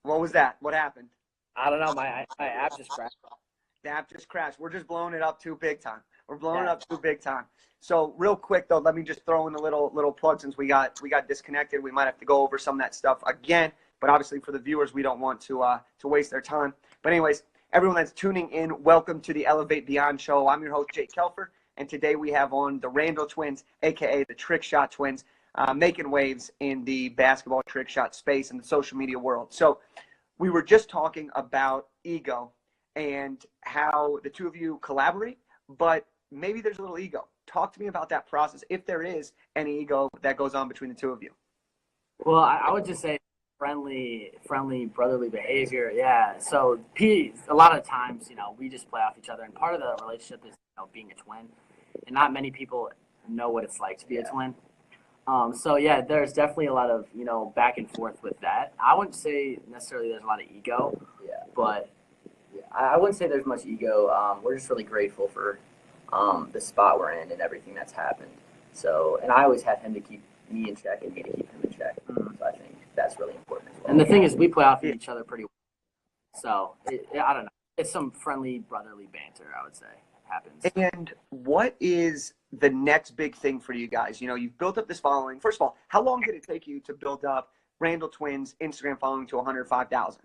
What was that? What happened? I don't know. My app just crashed. The app just crashed. We're just blowing it up too big time. We're blowing it Yeah. up too big time. So real quick though, let me just throw in a little plug since we got disconnected. We might have to go over some of that stuff again, but obviously for the viewers, we don't want to waste their time. But anyways, everyone that's tuning in, welcome to the Elevate Beyond show. I'm your host, Jake Kelfer, and today we have on the Randall twins, aka the Trick Shot twins, making waves in the basketball trick shot space and the social media world. So we were just talking about ego and how the two of you collaborate, but maybe there's a little ego. Talk to me about that process, if there is any ego that goes on between the two of you. Well, I would just say friendly, brotherly behavior. Yeah. So a lot of times, we just play off each other, and part of the relationship is being a twin, and not many people know what it's like to be a twin. So yeah, there's definitely a lot of back and forth with that. I wouldn't say necessarily there's a lot of ego, but I wouldn't say there's much ego. We're just really grateful for the spot we're in and everything that's happened. So, and I always have him to keep me in check and me to keep him in check. So I think that's really important as well. And the thing is, we play off each other pretty well. So I don't know. It's some friendly brotherly banter, I would say, happens. And what is the next big thing for you guys? You've built up this following. First of all, how long did it take you to build up Randall Twins Instagram following to 105,000?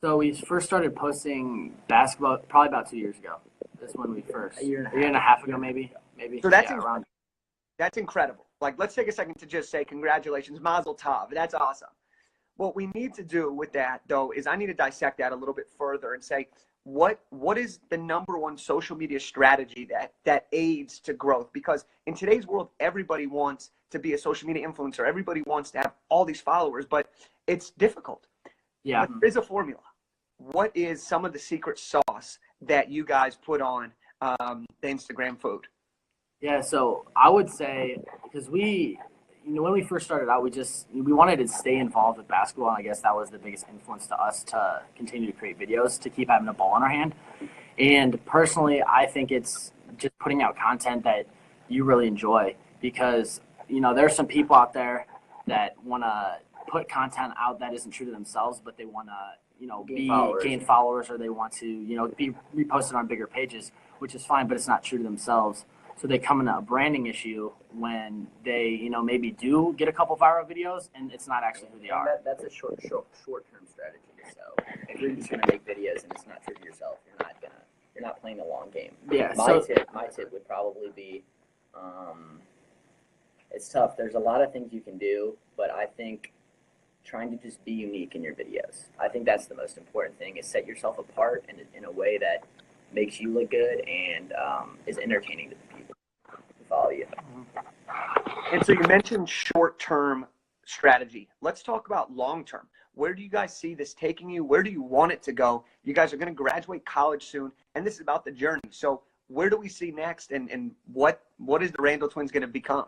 So we first started posting basketball probably about 2 years ago. That's when we first. A year and a half ago, maybe. So that's incredible. Like, let's take a second to just say congratulations, Mazel Tov. That's awesome. What we need to do with that, though, is I need to dissect that a little bit further and say, what is the number one social media strategy that aids to growth? Because in today's world, everybody wants to be a social media influencer. Everybody wants to have all these followers, but it's difficult. Yeah. But there is a formula. What is some of the secret sauce that you guys put on the Instagram food? Yeah, so I would say, because when we first started out, we wanted to stay involved with basketball, and I guess that was the biggest influence to us to continue to create videos, to keep having a ball in our hand. And personally, I think it's just putting out content that you really enjoy, because there's some people out there that want to put content out that isn't true to themselves, but they want to gain followers, or they want to be reposted on bigger pages, which is fine, but it's not true to themselves. So they come into a branding issue when they maybe do get a couple viral videos and it's not actually who they are. That's a short term strategy. So if you're just gonna make videos and it's not true to yourself, you're not playing the long game. Yeah. My tip would probably be, it's tough. There's a lot of things you can do, but I think trying to just be unique in your videos. I think that's the most important thing, is set yourself apart in a way that makes you look good and is entertaining to the people who follow you. And so you mentioned short-term strategy. Let's talk about long-term. Where do you guys see this taking you? Where do you want it to go? You guys are going to graduate college soon, and this is about the journey. So where do we see next, and what is the Randall Twins going to become?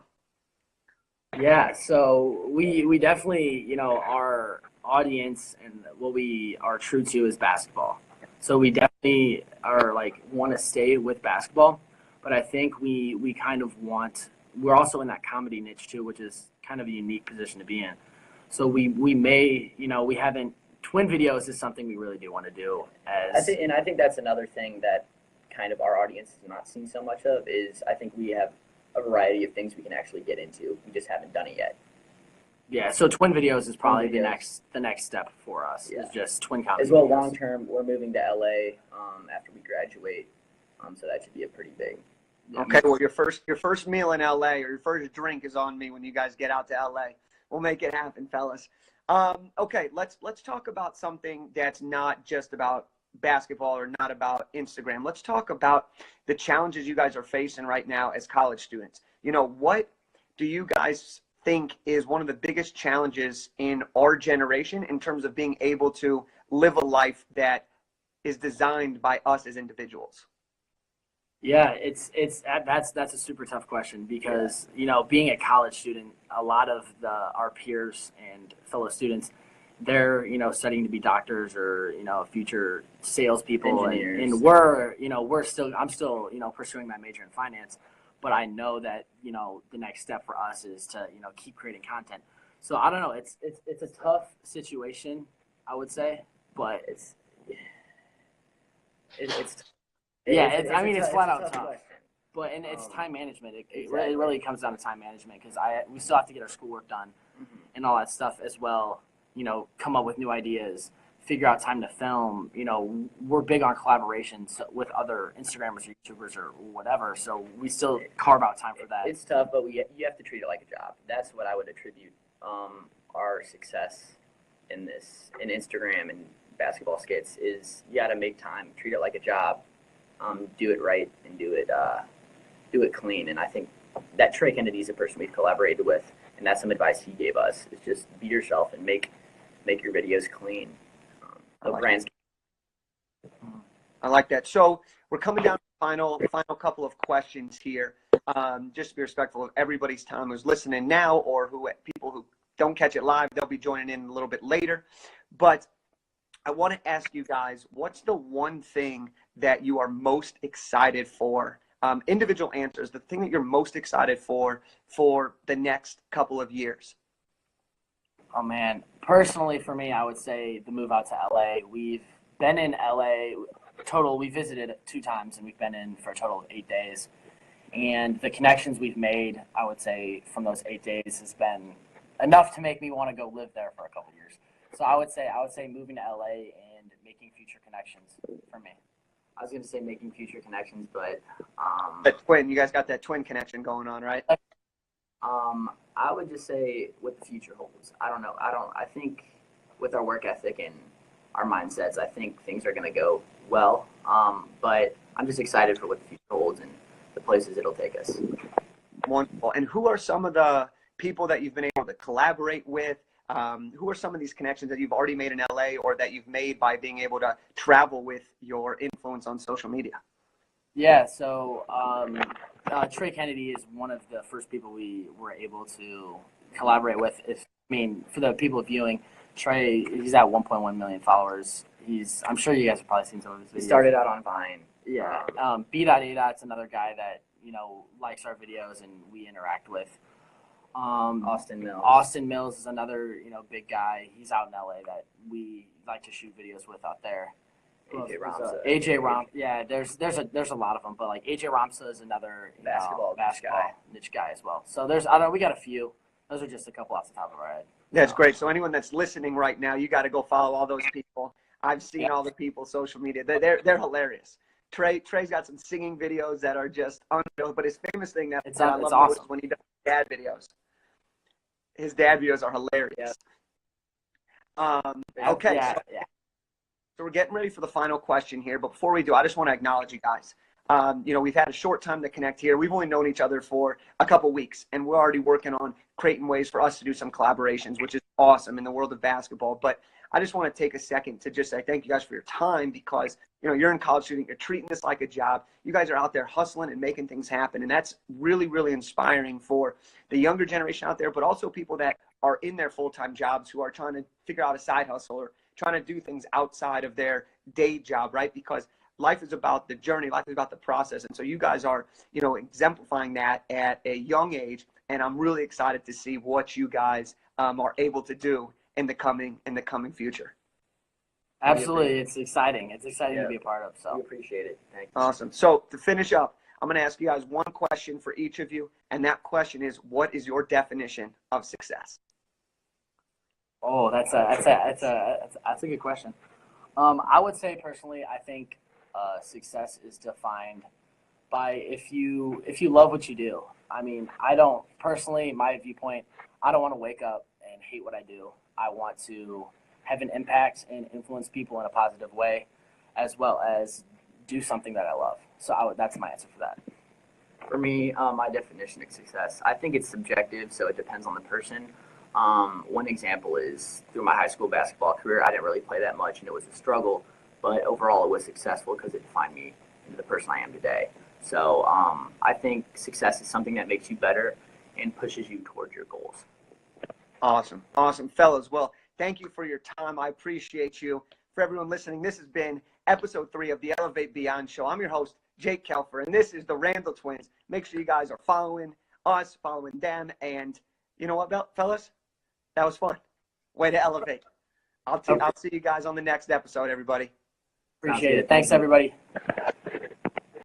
Yeah, so we definitely, our audience and what we are true to is basketball. So we definitely are want to stay with basketball, but I think we kind of we're also in that comedy niche too, which is kind of a unique position to be in. So we may, we haven't, twin videos is something we really do want to do. I think that's another thing that kind of our audience has not seen so much of, is I think we have a variety of things we can actually get into. We just haven't done it yet. Yeah, so twin videos is probably the next step for us. Yeah. Is just twin comedy. As well, long term, we're moving to LA after we graduate, so that should be a pretty big. Okay, well, your first meal in LA, or your first drink, is on me when you guys get out to LA. We'll make it happen, fellas. Okay, let's talk about something that's not just about basketball or not about Instagram. Let's talk about the challenges you guys are facing right now as college students. What do you guys think is one of the biggest challenges in our generation in terms of being able to live a life that is designed by us as individuals? Yeah, that's a super tough question, because being a college student, a lot of our peers and fellow students, they're studying to be doctors or future salespeople, and I'm still pursuing my major in finance, but I know that the next step for us is to keep creating content. So I don't know, it's a tough situation I would say, but It's yeah, it's flat out tough tough. question. But and it's time management. It Exactly. really comes down to time management because we still have to get our schoolwork done and all that stuff as well. You know, come up with new ideas, figure out time to film. You know, we're big on collaborations with other Instagrammers or YouTubers or whatever. So we still carve out time for that. It's tough, but you have to treat it like a job. That's what I would attribute our success in Instagram and basketball skits is you got to make time, treat it like a job, do it right, and do it clean. And I think that Trey Kennedy is a person we've collaborated with, and that's some advice he gave us: is just be yourself and make your videos clean. I like that. So we're coming down to the final couple of questions here. Just to be respectful of everybody's time who's listening now, or people who don't catch it live, they'll be joining in a little bit later. But I want to ask you guys, what's the one thing that you are most excited for? Individual answers, the thing that you're most excited for the next couple of years. Oh man, personally for me, I would say the move out to LA. We've been in LA total. We visited 2 times, and we've been in for a total of 8 days. And the connections we've made, I would say, from those 8 days has been enough to make me want to go live there for a couple years. So I would say moving to LA and making future connections for me. I was going to say making future connections, but That twin, you guys got that twin connection going on, right? I would just say what the future holds. I don't know. I think with our work ethic and our mindsets, I think things are going to go well. But I'm just excited for what the future holds and the places it'll take us. Wonderful. And who are some of the people that you've been able to collaborate with? Who are some of these connections that you've already made in LA or that you've made by being able to travel with your influence on social media? Yeah, so Trey Kennedy is one of the first people we were able to collaborate with. For the people viewing, Trey, he's at 1.1 million followers. I'm sure you guys have probably seen some of his videos. He started out on Vine. Yeah. B.A.'s another guy that, likes our videos and we interact with. Austin Mills. Austin Mills is another, big guy. He's out in LA that we like to shoot videos with out there. AJ Ramsa. Yeah, there's a lot of them, but like AJ Ramsa is another basketball niche guy as well. So we got a few. Those are just a couple off the top of our head. That's great. So anyone that's listening right now, you got to go follow all those people. I've seen all the people social media. They're hilarious. Trey's got some singing videos that are just unreal. But his famous thing that I love most is when he does dad videos. His dad videos are hilarious. Okay. So we're getting ready for the final question here. But before we do, I just want to acknowledge you guys. We've had a short time to connect here. We've only known each other for a couple weeks, and we're already working on creating ways for us to do some collaborations, which is awesome in the world of basketball. But I just want to take a second to just say thank you guys for your time because, you're in college student, you're treating this like a job. You guys are out there hustling and making things happen. And that's really, really inspiring for the younger generation out there, but also people that are in their full-time jobs who are trying to figure out a side hustle or trying to do things outside of their day job, right? Because life is about the journey, life is about the process. And so you guys are, exemplifying that at a young age. And I'm really excited to see what you guys are able to do in the coming future. Absolutely. It's exciting. It's exciting to be a part of. So we appreciate it. Thank you. Awesome. So to finish up, I'm going to ask you guys one question for each of you. And that question is, what is your definition of success? Oh, that's a good question. I would say personally, I think success is defined by if you love what you do. I mean, I don't personally, my viewpoint, I don't want to wake up and hate what I do. I want to have an impact and influence people in a positive way, as well as do something that I love. So that's my answer for that. For me, my definition of success, I think it's subjective, so it depends on the person. One example is through my high school basketball career, I didn't really play that much, and it was a struggle. But overall, it was successful because it defined me into the person I am today. So I think success is something that makes you better and pushes you towards your goals. Awesome. Fellas, well, thank you for your time. I appreciate you. For everyone listening, this has been episode 3 of the Elevate Beyond Show. I'm your host, Jake Kelfer, and this is the Randall Twins. Make sure you guys are following us, following them, and you know what, fellas? That was fun. Way to elevate. I'll see you guys on the next episode, everybody. Appreciate it. Thanks, everybody.